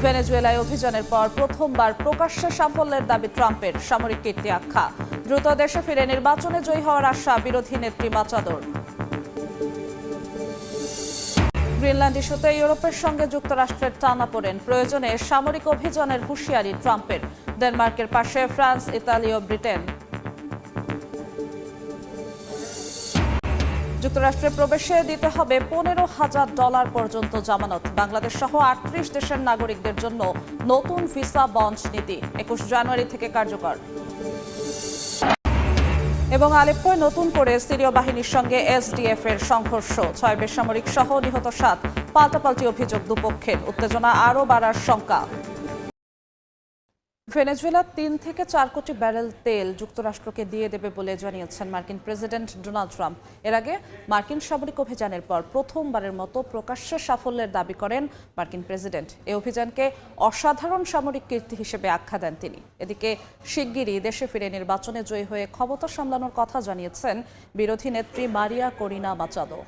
ভেনেজুয়েলায় অভিযানের পর প্রথমবার প্রকাশ্যে সাফল্যের দাবি ট্রাম্পের, সামরিক কীর্তি আখ্যা। দ্রুত দেশে ফিরে নির্বাচনে জয়ী হওয়ার আশা বিরোধী নেত্রী মাচাদোর। গ্রিনল্যান্ড ইস্যুতে ইউরোপের সঙ্গে যুক্তরাষ্ট্রের টানাপোড়েন, প্রয়োজনে সামরিক অভিযানের হুঁশিয়ারি ট্রাম্পের। ডেনমার্কের পাশে ফ্রান্স, ইতালি ও ব্রিটেন। যুক্তরাষ্ট্রে প্রবেশে দিতে হবে $15,000 পর্যন্ত জামানত। বাংলাদেশ সহ 38 দেশের নাগরিকদের জন্য নতুন ভিসা বন্ড নীতি 21 জানুয়ারি থেকে কার্যকর। এবং আলেপ্পোয় নতুন করে সিরীয় বাহিনীর সঙ্গে এসডিএফ এর সংঘর্ষ, 6 বেসামরিক সহ নিহত 7, পাল্টাপাল্টি অভিযোগ দুপক্ষের, উত্তেজনা আরও বাড়ার শঙ্কা। ভেনেজুয়েলা 3 থেকে 4 কোটি ব্যারেল তেল যুক্তরাষ্ট্রকে দিয়ে দেবে বলে জানিয়েছেন মার্কিন প্রেসিডেন্ট ডোনাল্ড ট্রাম্প। এর আগে মার্কিন সামরিক অভিযানের পর প্রথমবারের মতো প্রকাশ্যে সাফল্যের দাবি করেন মার্কিন প্রেসিডেন্ট। এই অভিযানকে অসাধারণ সামরিক কীর্তি হিসেবে আখ্যা দেন তিনি। এদিকে শিগগিরই দেশে ফিরে নির্বাচনে জয়ী হয়ে ক্ষমতা সামলানোর কথা জানিয়েছেন বিরোধী নেত্রী মারিয়া করিনা মাচাদো।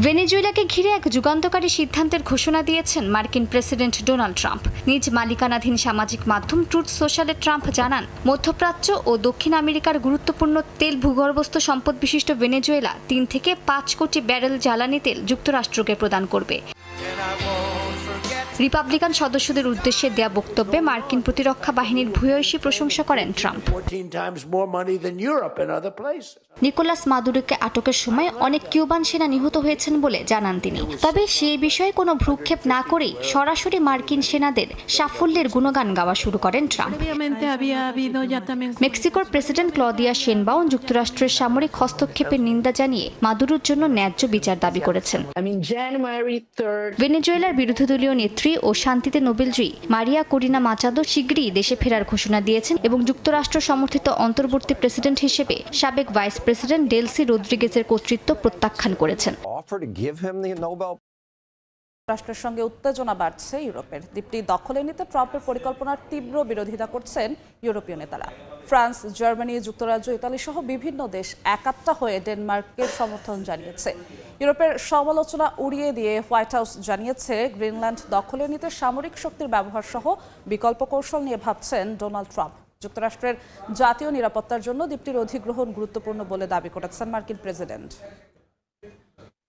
ভেনেজুয়েলাকে ঘিরে এক যুগান্তকারী সিদ্ধান্তের ঘোষণা দিয়েছেন মার্কিন প্রেসিডেন্ট ডোনাল্ড ট্রাম্প। নিজ মালিকানাধীন সামাজিক মাধ্যম ট্রুথ সোশ্যালে ট্রাম্প জানান, মধ্যপ্রাচ্য ও দক্ষিণ আমেরিকার গুরুত্বপূর্ণ তেল ভূগর্ভস্থ সম্পদ বিশিষ্ট ভেনেজুয়েলা 3 থেকে 5 কোটি ব্যারেল জ্বালানি তেল যুক্তরাষ্ট্রকে প্রদান করবে। রিপাবলিকান সদস্যদের উদ্দেশ্যে দেয়া বক্তব্যে মার্কিন প্রতিরক্ষা বাহিনীর ভূয়সী প্রশংসা করেন ট্রাম্প। নিকোলাস মাদুরোকে আটকের সময় অনেক কিউবান সেনা নিহত হয়েছেন বলে জানান তিনি। তবে সেই বিষয়ে কোনো ভ্রুক্ষেপ না করেই সরাসরি মার্কিন সেনাদের সাফল্যের গুণগান গাওয়া শুরু করেন ট্রাম্প। মেক্সিকোর প্রেসিডেন্ট ক্লদিয়া শেনবাউন যুক্তরাষ্ট্রের সামরিক হস্তক্ষেপের নিন্দা জানিয়ে মাদুরোর জন্য ন্যায্য বিচার দাবি করেছেন। ভেনেজুয়েলার বিরোধী দলীয় নেত্রী ও শান্তিতে নোবেলজয়ী মারিয়া করিনা মাচাদো শীঘ্রই দেশে ফেরার ঘোষণা দিয়েছেন এবং যুক্তরাষ্ট্র সমর্থিত অন্তর্বর্তী প্রেসিডেন্ট হিসেবে সাবেক ভাইস প্রেসিডেন্ট ডেলসি রদ্রিগেজের কর্তৃত্ব প্রত্যাখ্যান করেছেন। রাষ্ট্রের সঙ্গে উত্তেজনা বাড়ছে ইউরোপের। দ্বীপটি দখলে নিতে ট্রাম্পের পরিকল্পনার তীব্র বিরোধিতা করছেন ইউরোপীয় নেতারা। ফ্রান্স, জার্মানি, যুক্তরাজ্য, ইতালি সহ বিভিন্ন দেশ একাত্তা হয়ে ডেনমার্কের সমর্থন জানিয়েছে। ইউরোপের সমালোচনা উড়িয়ে দিয়ে হোয়াইট হাউস জানিয়েছে, গ্রিনল্যান্ড দখলে নিতে সামরিক শক্তির ব্যবহার সহ বিকল্প কৌশল নিয়ে ভাবছেন ডোনাল্ড ট্রাম্প। যুক্তরাষ্ট্রের জাতীয় নিরাপত্তার জন্য দ্বীপটির অধিগ্রহণ গুরুত্বপূর্ণ বলে দাবি করেছেন মার্কিন প্রেসিডেন্ট।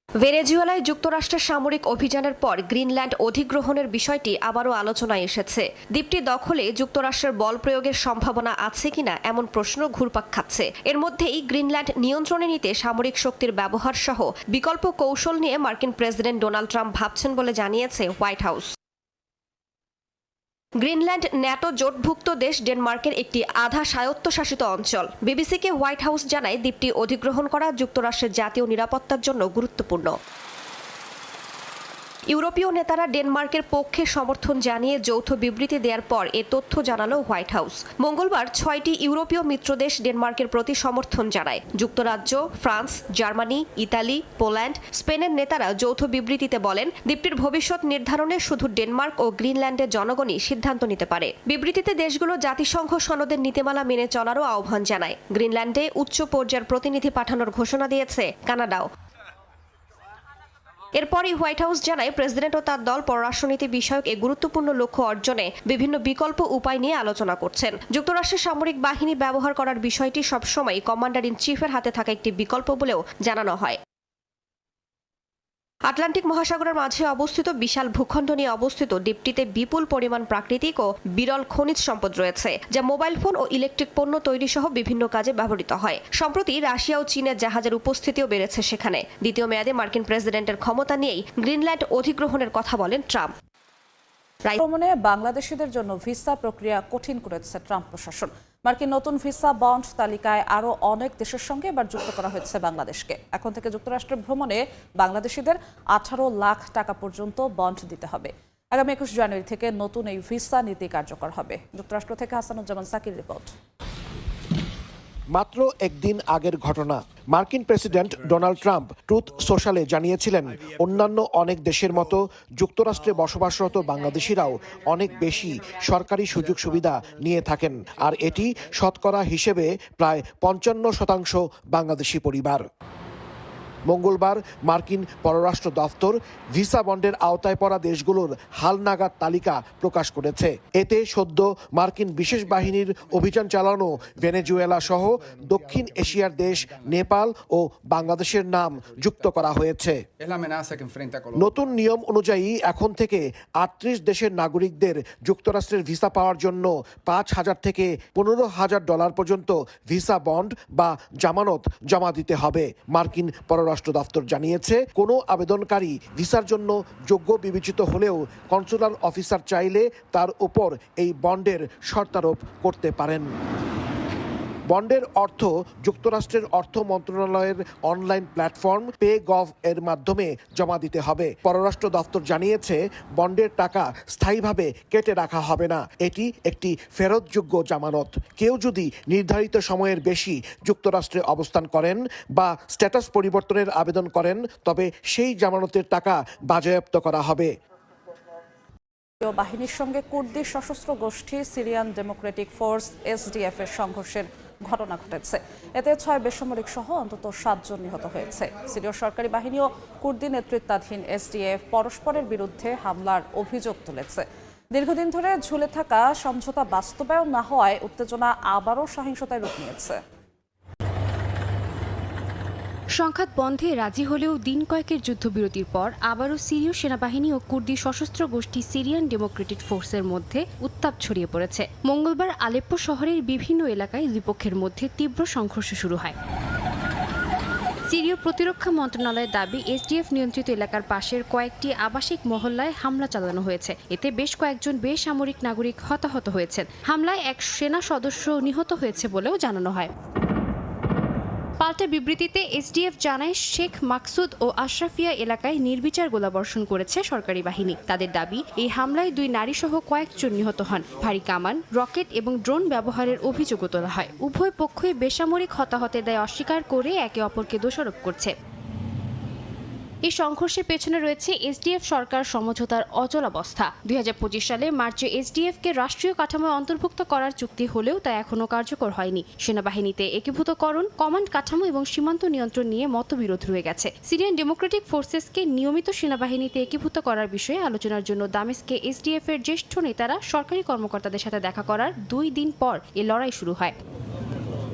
ভেনেজুয়েলায় যুক্তরাষ্ট্রের সামরিক অভিযানের পর গ্রিনল্যান্ড অধিগ্রহণের বিষয়টি আবারও আলোচনায় এসেছে। দ্বীপটি দখলে যুক্তরাষ্ট্রের বল প্রয়োগের সম্ভাবনা আছে কিনা এমন প্রশ্ন ঘুরপাক খাচ্ছে। এর মধ্যেই গ্রিনল্যান্ড নিয়ন্ত্রণে নিতে সামরিক শক্তির ব্যবহার সহ বিকল্প কৌশল নিয়ে মার্কিন প্রেসিডেন্ট ডোনাল্ড ট্রাম্প ভাবছেন বলে জানিয়েছে হোয়াইট হাউস। গ্রিনল্যান্ড ন্যাটো জোটভুক্ত দেশ ডেনমার্কের একটি আধা স্বায়ত্তশাসিত অঞ্চল। বিবিসিকে হোয়াইট হাউস জানায়, দ্বীপটি অধিগ্রহণ করা যুক্তরাষ্ট্রের জাতীয় নিরাপত্তার জন্য গুরুত্বপূর্ণ। ইউরোপীয় নেতারা ডেনমার্কের পক্ষে সমর্থন জানিয়ে যৌথ বিবৃতি দেওয়ার পর এ তথ্য জানালো হোয়াইট হাউস। মঙ্গলবার 6টি ইউরোপীয় মিত্রদেশ ডেনমার্কের প্রতি সমর্থন জানায়। যুক্তরাজ্য, ফ্রান্স, জার্মানি, ইতালি, পোল্যান্ড, স্পেনের নেতারা যৌথ বিবৃতিতে বলেন, দ্বীপটির ভবিষ্যৎ নির্ধারণে শুধু ডেনমার্ক ও গ্রিনল্যান্ডের জনগণই সিদ্ধান্ত নিতে পারে। বিবৃতিতে দেশগুলো জাতিসংঘ সনদের নীতিমালা মেনে চলারও আহ্বান জানায়। গ্রিনল্যান্ডে উচ্চ পর্যায়ের প্রতিনিধি পাঠানোর ঘোষণা দিয়েছে কানাডাও। এরপরই হোয়াইট হাউস জানায়, প্রেসিডেন্ট ও তার দল পররাষ্ট্রনীতি বিষয়ক এই গুরুত্বপূর্ণ লক্ষ্য অর্জনে বিভিন্ন বিকল্প উপায় নিয়ে আলোচনা করছেন। যুক্তরাষ্ট্রের সামরিক বাহিনী ব্যবহার করার বিষয়টি সবসময় কমান্ডার ইন চিফের হাতে থাকা একটি বিকল্প বলেও জানানো হয়। আটলান্টিক মহাসাগরের মাঝে অবস্থিত বিশাল ভূখণ্ড নিয়ে অবস্থিত দ্বীপটিতে বিপুল পরিমাণ প্রাকৃতিক ও বিরল খনিজ সম্পদ রয়েছে, যা মোবাইল ফোন ও ইলেকট্রিক পণ্য তৈরি সহ বিভিন্ন কাজে ব্যবহৃত হয়। সম্প্রতি রাশিয়া ও চীনের জাহাজের উপস্থিতিও বেড়েছে সেখানে। দ্বিতীয় মেয়াদে মার্কিন প্রেসিডেন্টের ক্ষমতা নিয়েই গ্রিনল্যান্ড অধিগ্রহণের কথা বলেন ট্রাম্প। ভ্রমণে বাংলাদেশিদের জন্য ভিসা প্রক্রিয়া কঠিন করেছে ট্রাম্প প্রশাসন। মার্কিন নতুন ভিসা বন্ড তালিকায় আরও অনেক দেশের সঙ্গে এবার যুক্ত করা হয়েছে বাংলাদেশকে। এখন থেকে যুক্তরাষ্ট্রের ভ্রমণে বাংলাদেশিদের 18 লাখ টাকা পর্যন্ত বন্ড দিতে হবে। আগামী 21 জানুয়ারি থেকে নতুন এই ভিসা নীতি কার্যকর হবে। যুক্তরাষ্ট্র থেকে হাসানুজ্জামান সাকির রিপোর্ট। মাত্র একদিন আগের ঘটনা। মার্কিন প্রেসিডেন্ট ডোনাল্ড ট্রাম্প ট্রুথ সোশ্যালে জানিয়েছিলেন, অন্যান্য অনেক দেশের মতো যুক্তরাষ্ট্রে বসবাসরত বাংলাদেশিরাও অনেক বেশি সরকারি সুযোগ সুবিধা নিয়ে থাকেন, আর এটি শতকরা হিসেবে প্রায় 55% বাংলাদেশি পরিবার। মঙ্গলবার মার্কিন পররাষ্ট্র দফতর ভিসা বন্ডের আওতায় পড়া দেশগুলোর হালনাগাদ তালিকা প্রকাশ করেছে। এতে সদ্য মার্কিন বিশেষ বাহিনীর অভিযান চালানো ভেনেজুয়েলা সহ দক্ষিণ এশিয়ার দেশ নেপাল ও বাংলাদেশের নাম যুক্ত করা হয়েছে। নতুন নিয়ম অনুযায়ী এখন থেকে ৩৮ দেশের নাগরিকদের যুক্তরাষ্ট্রের ভিসা পাওয়ার জন্য $৫,০০০ থেকে $১৫,০০০ পর্যন্ত ভিসা বন্ড বা জামানত জমা দিতে হবে। মার্কিন পররাষ্ট্র দপ্তর জানিয়েছে, কোনো আবেদনকারী ভিসার জন্য যোগ্য বিবেচিত হলেও কনসুলার অফিসার চাইলে তার উপর এই বন্ডের শর্তারোপ করতে পারেন। বন্ডের অর্থ যুক্তরাষ্ট্রের অর্থ মন্ত্রণালয়ের অনলাইন প্ল্যাটফর্ম পে.গভ এর মাধ্যমে জমা দিতে হবে। পররাষ্ট্র দপ্তর জানিয়েছে, বন্ডের টাকা স্থায়ীভাবে কেটে রাখা হবে না। এটি একটি ফেরতযোগ্য জামানত। কেউ যদি নির্ধারিত সময়ের বেশি যুক্তরাষ্ট্রে অবস্থান করেন বা স্ট্যাটাস পরিবর্তনের আবেদন করেন, তবে সেই জামানতের টাকা বাজেয়াপ্ত করা হবে। বাহিনীর সঙ্গে কুর্দি সশস্ত্র গোষ্ঠী সিরিয়ান ডেমোক্রেটিক ফোর্স এসডিএফ এর সংঘর্ষের ঘটনা ঘটেছে। এতে ৬ বেসামরিক সহ অন্তত ৭ জন নিহত হয়েছে। সিরীয় সরকারি বাহিনী ও কুর্দি নেতৃত্বাধীন এসডিএফ পরস্পরের বিরুদ্ধে হামলার অভিযোগ তুলেছে। দীর্ঘদিন ধরে ঝুলে থাকা সমঝোতা বাস্তবায়ন না হওয়ায় উত্তেজনা আবারও সহিংসতায় রূপ নিয়েছে। সংঘাত বন্ধে রাজি হলেও দিন কয়েকের যুদ্ধবিরতির পর আবারও সিরীয় সেনাবাহিনী ও কুর্দি সশস্ত্র গোষ্ঠী সিরিয়ান ডেমোক্রেটিক ফোর্সের মধ্যে উত্তাপ ছড়িয়ে পড়েছে। মঙ্গলবার আলেপ্পো শহরের বিভিন্ন এলাকায় দুই পক্ষের মধ্যে তীব্র সংঘর্ষ শুরু হয়। সিরীয় প্রতিরক্ষা মন্ত্রণালয়ের দাবি, এসডিএফ নিয়ন্ত্রিত এলাকার পাশের কয়েকটি আবাসিক মহল্লায় হামলা চালানো হয়েছে। এতে বেশ কয়েকজন বেসামরিক নাগরিক হতাহত হয়েছেন। হামলায় এক সেনা সদস্য নিহত হয়েছে বলেও জানানো হয়। পাল্টা বিবৃতিতে এসডিএফ জানায়, শেখ মাকসুদ ও আশরাফিয়া এলাকায় নির্বিচার গোলাবর্ষণ করেছে সরকারি বাহিনী। তাদের দাবি, এই হামলায় 2 নারীসহ কয়েকজন নিহত হন। ভারী কামান, রকেট এবং ড্রোন ব্যবহারের অভিযোগও তোলা হয়। উভয় পক্ষই বেসামরিক হতাহতের দায় অস্বীকার করে একে অপরকে দোষারোপ করছে। এই সংঘর্ষের পেছনে রয়েছে এসডিএফ সরকার সমঝোতার অচলাবস্থা। 2025 সালে মার্চে এসডিএফকে রাষ্ট্রীয় কাঠামোয় অন্তর্ভুক্ত করার চুক্তি হলেও তা এখনও কার্যকর হয়নি। সেনাবাহিনীতে একীভূতকরণ, কমান্ড কাঠামো এবং সীমান্ত নিয়ন্ত্রণ নিয়ে মতবিরোধ রয়ে গেছে। সিরিয়ান ডেমোক্রেটিক ফোর্সেসকে নিয়মিত সেনাবাহিনীতে একীভূত করার বিষয়ে আলোচনার জন্য দামেস্কে এসডিএফ এর জ্যেষ্ঠ নেতারা সরকারি কর্মকর্তাদের সাথে দেখা করার 2 দিন পর এ লড়াই শুরু হয়।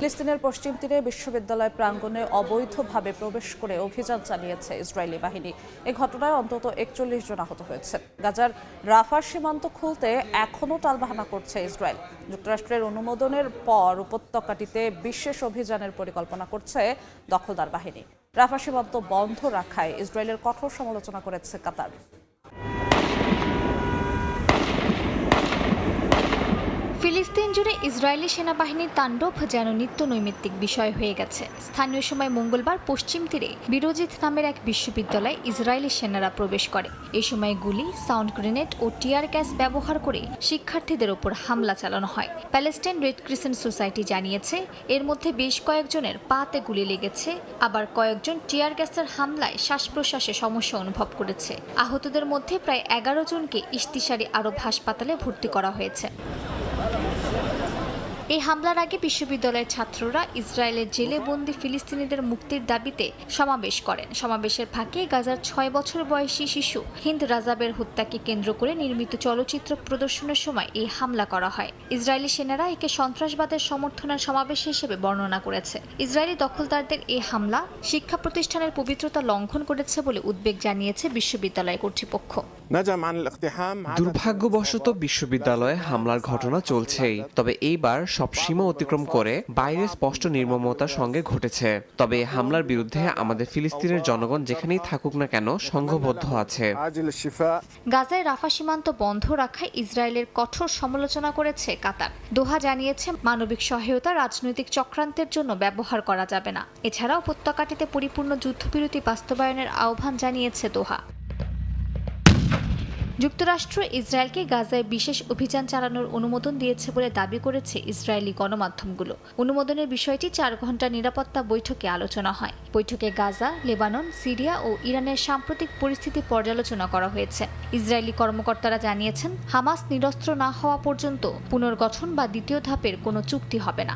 ফিলিস্তিনের পশ্চিম তীরে বিশ্ববিদ্যালয় প্রাঙ্গণে অবৈধভাবে প্রবেশ করে অভিযান চালিয়েছে ইসরায়েলি বাহিনী। এই ঘটনায় অন্তত 41 জন আহত হয়েছেন। গাজার রাফা সীমান্ত খুলতে এখনও টালবাহানা করছে ইসরায়েল। যুক্তরাষ্ট্রের অনুমোদনের পর উপত্যকাটিতে বিশেষ অভিযানের পরিকল্পনা করছে দখলদার বাহিনী। রাফা সীমান্ত বন্ধ রাখায় ইসরায়েলের কঠোর সমালোচনা করেছে কাতার। ফিলিস্তিন জুড়ে ইসরায়েলি সেনাবাহিনীর তাণ্ডব যেন নিত্য নৈমিত্তিক বিষয় হয়ে গেছে। স্থানীয় সময় মঙ্গলবার পশ্চিম তীরে বিরোজিত নামের এক বিশ্ববিদ্যালয়ে ইসরায়েলি সেনারা প্রবেশ করে। এই সময় গুলি, সাউন্ড গ্রেনেড ও টিয়ার গ্যাস ব্যবহার করে শিক্ষার্থীদের ওপর হামলা চালানো হয়। প্যালেস্টাইন রেড ক্রিসেন্ট সোসাইটি জানিয়েছে, এর মধ্যে বেশ কয়েকজনের পাতে গুলি লেগেছে, আবার কয়েকজন টিয়ার গ্যাসের হামলায় শ্বাস প্রশ্বাসে সমস্যা অনুভব করেছে। আহতদের মধ্যে প্রায় 11 জনকে ইশতিসারি আরব হাসপাতালে ভর্তি করা হয়েছে। এই হামলার আগে বিশ্ববিদ্যালয়ের ছাত্ররা ইসরায়েলের জেলে বন্দী ফিলিস্তিনিদের মুক্তির দাবিতে সমাবেশ করেন। সমাবেশের ফাঁকে গাজার 6 বছর বয়সী শিশু হিন্দ রাজাবের হত্যাকে কেন্দ্র করে নির্মিত চলচ্চিত্র প্রদর্শনের সময় এই হামলা করা হয়। ইসরায়েলি সেনারা একে সন্ত্রাসবাদের সমর্থনের সমাবেশ হিসেবে বর্ণনা করেছে। ইসরায়েলি দখলদারদের এই হামলা শিক্ষা প্রতিষ্ঠানের পবিত্রতা লঙ্ঘন করেছে বলে উদ্বেগ জানিয়েছে বিশ্ববিদ্যালয় কর্তৃপক্ষ। দুর্ভাগ্যবশত বিশ্ববিদ্যালয়ে হামলার ঘটনা চলছেই, তবে এইবার সব সীমা অতিক্রম করে বাইরে স্পষ্ট নির্মমতার সঙ্গে ঘটেছে। তবে হামলার বিরুদ্ধে আমাদের ফিলিস্তিনের জনগণ যেখানেই থাকুক না কেন সংঘবদ্ধ আছে। গাজায় রাফা সীমান্ত বন্ধ রাখায় ইসরায়েলের কঠোর সমালোচনা করেছে কাতার। দোহা জানিয়েছে, মানবিক সহায়তা রাজনৈতিক চক্রান্তের জন্য ব্যবহার করা যাবে না। এছাড়াও উপত্যকাটিতে পরিপূর্ণ যুদ্ধবিরতি বাস্তবায়নের আহ্বান জানিয়েছে দোহা। যুক্তরাষ্ট্র ইসরায়েলকে গাজায় বিশেষ অভিযান চালানোর অনুমোদন দিয়েছে বলে দাবি করেছে ইসরায়েলি গণমাধ্যমগুলো। অনুমোদনের বিষয়টি 4 ঘণ্টা নিরাপত্তা বৈঠকে আলোচনা হয়। বৈঠকে গাজা, লেবানন, সিরিয়া ও ইরানের সাম্প্রতিক পরিস্থিতি পর্যালোচনা করা হয়েছে। ইসরায়েলি কর্মকর্তারা জানিয়েছেন, হামাস নিরস্ত্র না হওয়া পর্যন্ত পুনর্গঠন বা দ্বিতীয় ধাপের কোনো চুক্তি হবে না।